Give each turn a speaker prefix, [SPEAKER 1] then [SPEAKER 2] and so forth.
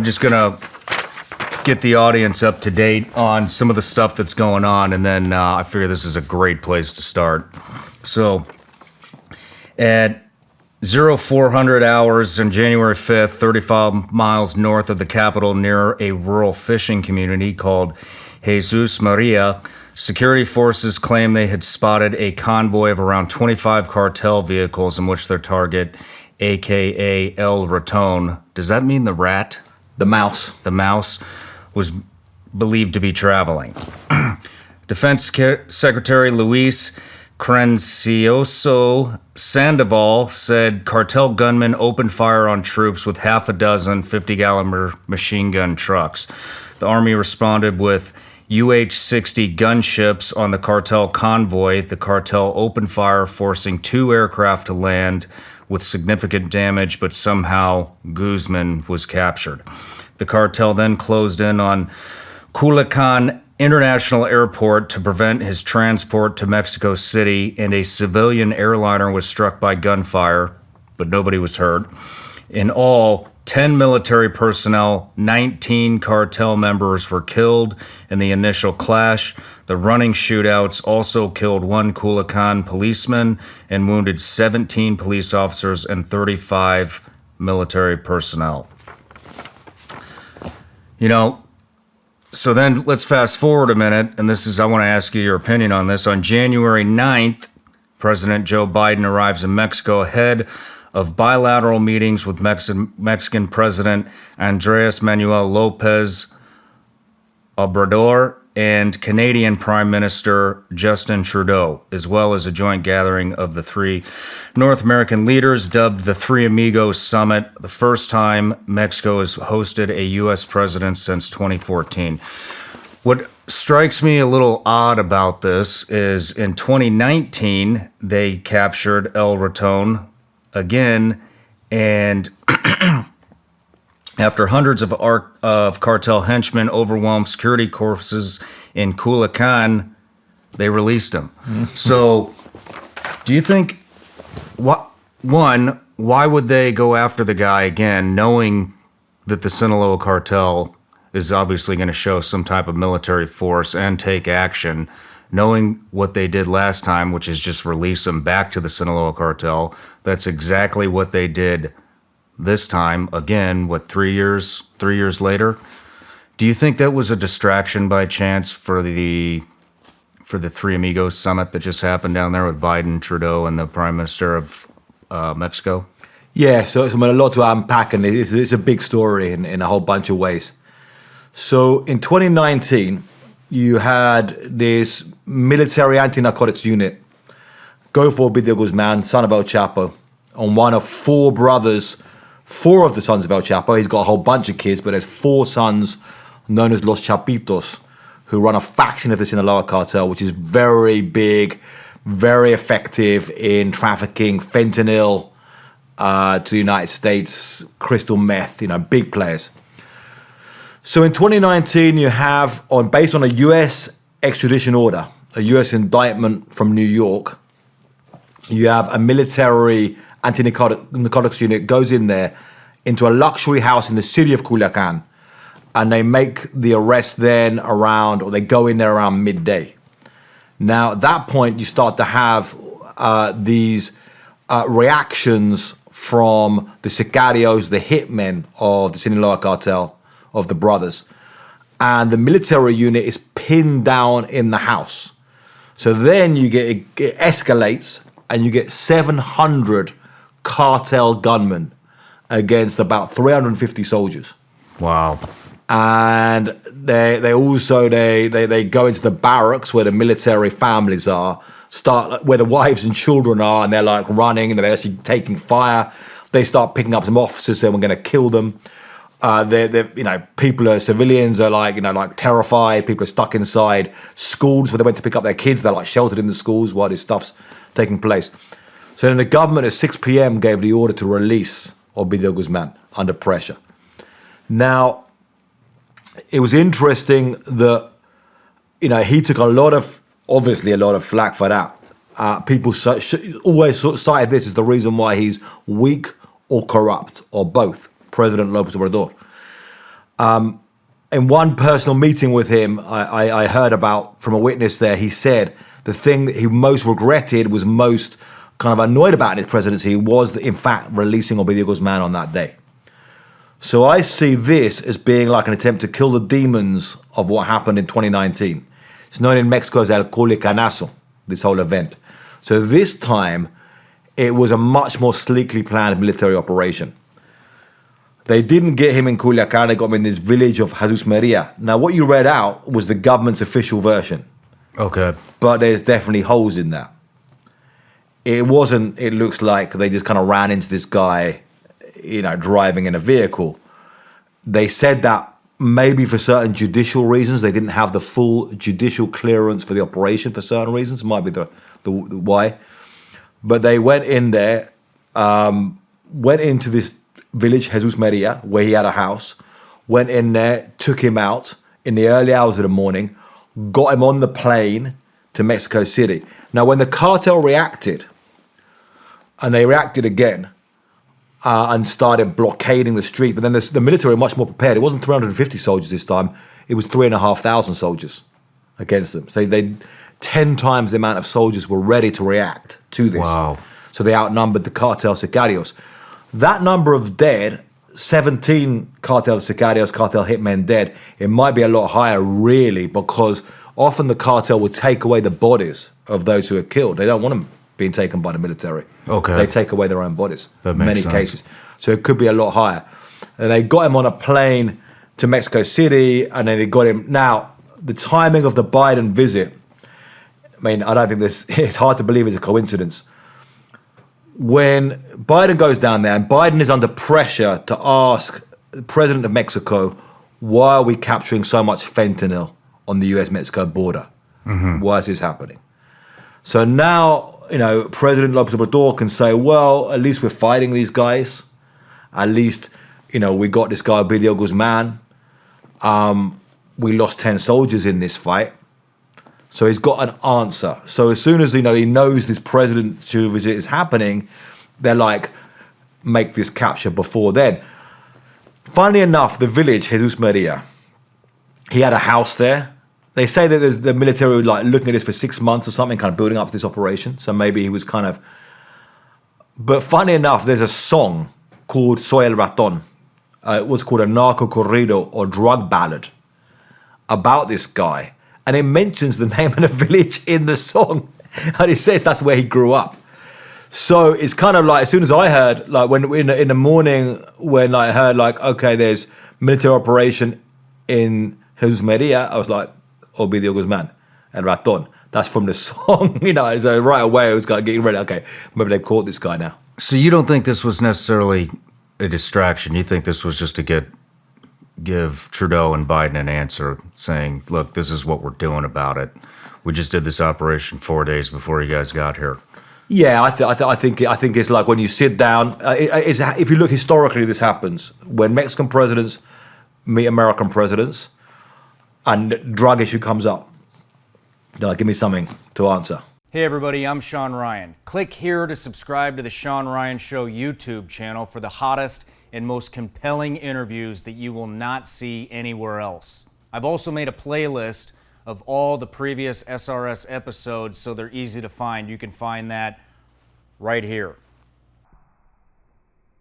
[SPEAKER 1] just going to get the audience up to date on some of the stuff that's going on, and then I figure this is a great place to start. So, at 0400 hours on January 5th, 35 miles north of the capital near a rural fishing community called Jesus Maria, security forces claim they had spotted a convoy of around 25 cartel vehicles in which their target, a.k.a. El Raton, does that mean the rat?
[SPEAKER 2] The mouse.
[SPEAKER 1] The mouse was believed to be traveling. Defense Secretary Luis Crencioso Sandoval said cartel gunmen opened fire on troops with half a dozen 50-gallon machine gun trucks. The Army responded with UH-60 gunships on the cartel convoy. The cartel opened fire, forcing 2 aircraft to land with significant damage, but somehow Guzman was captured. The cartel then closed in on Culiacan International Airport to prevent his transport to Mexico City, and a civilian airliner was struck by gunfire, but nobody was hurt. In all, 10 military personnel, 19 cartel members were killed in the initial clash. The running shootouts also killed 1 Culiacan policeman and wounded 17 police officers and 35 military personnel. You know, so then let's fast forward a minute, and I want to ask you your opinion on this. On January 9th, President Joe Biden arrives in Mexico ahead of bilateral meetings with Mexican President Andres Manuel Lopez Obrador and Canadian Prime Minister Justin Trudeau, as well as a joint gathering of the 3 North American leaders dubbed the Three Amigos Summit, the first time Mexico has hosted a U.S. president since 2014. What strikes me a little odd about this is in 2019, they captured El Raton again, and after hundreds of cartel henchmen overwhelmed security forces in Culiacan, they released him. So, do you think, why would they go after the guy again, knowing that the Sinaloa cartel is obviously going to show some type of military force and take action, knowing what they did last time, which is just release him back to the Sinaloa cartel? That's exactly what they did this time, again, 3 years later. Do you think that was a distraction by chance for the Three Amigos summit that just happened down there with Biden, Trudeau, and the Prime Minister of Mexico?
[SPEAKER 2] Yeah, so it's a lot to unpack, and it's a big story in a whole bunch of ways. So in 2019, you had this military anti-narcotics unit go for Ovidio Guzman, son of El Chapo, on one of 4 brothers. 4 of the sons of El Chapo. He's got a whole bunch of kids, but there's 4 sons known as Los Chapitos, who run a faction of the Sinaloa cartel, which is very big, very effective in trafficking fentanyl to the United States, crystal meth, big players. So in 2019, you have, based on a U.S. extradition order, a U.S. indictment from New York, you have a military anti-narcotics unit goes in there into a luxury house in the city of Culiacan, and they make the arrest then they go in there around midday. Now, at that point, you start to have these reactions from the sicarios, the hitmen of the Sinaloa cartel, of the brothers. And the military unit is pinned down in the house. So then it escalates, and you get 700 cartel gunmen against about 350 soldiers.
[SPEAKER 1] Wow.
[SPEAKER 2] And they also go into the barracks where the military families are, where the wives and children are, and they're like running, and they're actually taking fire. They start picking up some officers saying we're going to kill them. Civilians are like terrified. People are stuck inside schools where they went to pick up their kids. They're like sheltered in the schools while this stuff's taking place. So then the government at 6 p.m. gave the order to release Ovidio Guzman under pressure. Now, it was interesting that, he took a lot of flack for that. People always cited this as the reason why he's weak or corrupt, or both, President Lopez Obrador. In one personal meeting with him, I heard about from a witness there, he said the thing that he most regretted, was most kind of annoyed about in his presidency, was in fact releasing Ovidio Guzman on that day. So I see this as being like an attempt to kill the demons of what happened in 2019. It's known in Mexico as El Culicanazo, this whole event. So this time, it was a much more sleekly planned military operation. They didn't get him in Culiacan, they got him in this village of Jesus Maria. Now, what you read out was the government's official version.
[SPEAKER 1] Okay.
[SPEAKER 2] But there's definitely holes in that. It wasn't, it looks like they just kind of ran into this guy, driving in a vehicle. They said that maybe for certain judicial reasons, they didn't have the full judicial clearance for the operation for certain reasons. It might be the why. But they went in there, went into this village, Jesus Maria, where he had a house, went in there, took him out in the early hours of the morning, got him on the plane to Mexico City. Now, when the cartel reacted, and they reacted again, and started blockading the street, but then the military were much more prepared. It wasn't 350 soldiers this time, it was 3,500 soldiers against them. So they 10 times the amount of soldiers were ready to react to this.
[SPEAKER 1] Wow.
[SPEAKER 2] So they outnumbered the cartel sicarios. That number of dead, 17 cartel sicarios, cartel hitmen dead, it might be a lot higher really, because often the cartel would take away the bodies of those who are killed. They don't want them being taken by the military.
[SPEAKER 1] Okay.
[SPEAKER 2] They take away their own bodies in many
[SPEAKER 1] sense.
[SPEAKER 2] cases. So it could be a lot higher. And they got him on a plane to Mexico City, and then they got him. Now, the timing of the Biden visit, I don't think it's hard to believe it's a coincidence. When Biden goes down there, and Biden is under pressure to ask the president of Mexico, why are we capturing so much fentanyl on the US-Mexico border? Mm-hmm. Why is this happening? So now, President López Obrador can say, well, at least we're fighting these guys. At least, we got this guy, Ovidio Guzman. We lost 10 soldiers in this fight. So he's got an answer. So as soon as, he knows this presidential visit is happening, they're like, make this capture before then. Funnily enough, the village, Jesus Maria, he had a house there. They say that there's the military looking at this for 6 months or something, kind of building up this operation. So maybe he was kind of... But funny enough, there's a song called Soy el Raton. It was called a narco corrido or drug ballad about this guy. And it mentions the name of the village in the song. And it says that's where he grew up. So it's kind of like, as soon as I heard, when in the morning, when I heard okay, there's military operation in Jesus Maria, I was like, Ovidio Guzman and Raton. That's from the song, so right away I was getting ready. Okay, maybe they've caught this guy now.
[SPEAKER 1] So you don't think this was necessarily a distraction? You think this was just to give Trudeau and Biden an answer saying, look, this is what we're doing about it. We just did this operation 4 days before you guys got here.
[SPEAKER 2] Yeah, I think it's like when you sit down. If you look historically, this happens when Mexican presidents meet American presidents, and drug issue comes up. They're like, give me something to answer.
[SPEAKER 1] Hey everybody, I'm Shawn Ryan. Click here to subscribe to the Shawn Ryan Show YouTube channel for the hottest and most compelling interviews that you will not see anywhere else. I've also made a playlist of all the previous SRS episodes so they're easy to find. You can find that right here.